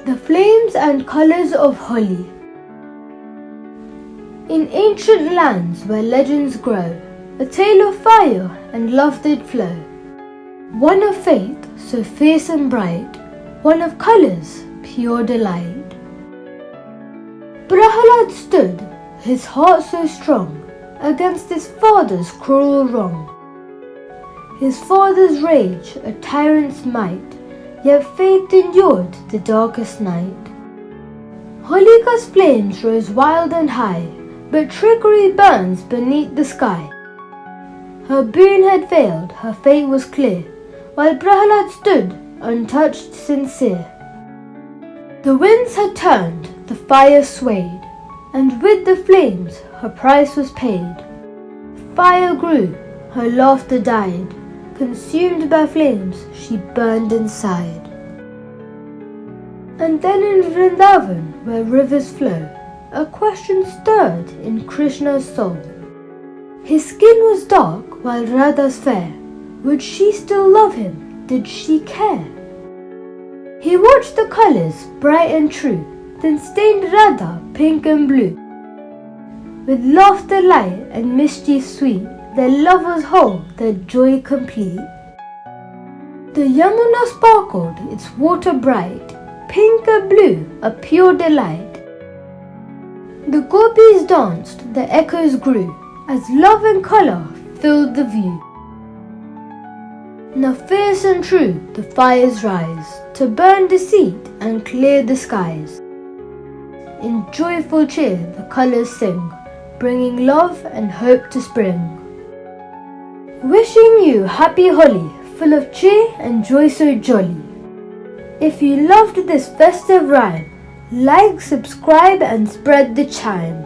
The flames and colours of Holi. In ancient lands where legends grow, a tale of fire and love did flow. One of faith, so fierce and bright, one of colours, pure delight. Prahlad stood, his heart so strong, against his father's cruel wrong. His father's rage, a tyrant's might, yet faith endured the darkest night. Holika's flames rose wild and high, but trickery burns beneath the sky. Her boon had failed, her fate was clear, while Prahlad stood, untouched, sincere. The winds had turned, the fire swayed, and with the flames her price was paid. Fire grew, her laughter died, consumed by flames she burned inside. And then in Vrindavan, where rivers flow, a question stirred in Krishna's soul. His skin was dark while Radha's fair. Would she still love him? Did she care? He watched the colours bright and true, then stained Radha pink and blue. With laughter light and mischief sweet, their love was whole, their joy complete. The Yamuna sparkled, its water bright, pink and blue, a pure delight. The gopis danced, the echoes grew, as love and colour filled the view. Now fierce and true the fires rise, to burn deceit and clear the skies. In joyful cheer the colours sing, bringing love and hope to spring. Wishing you happy Holi, full of cheer and joy so jolly. If you loved this festive rhyme, like, subscribe and spread the chime.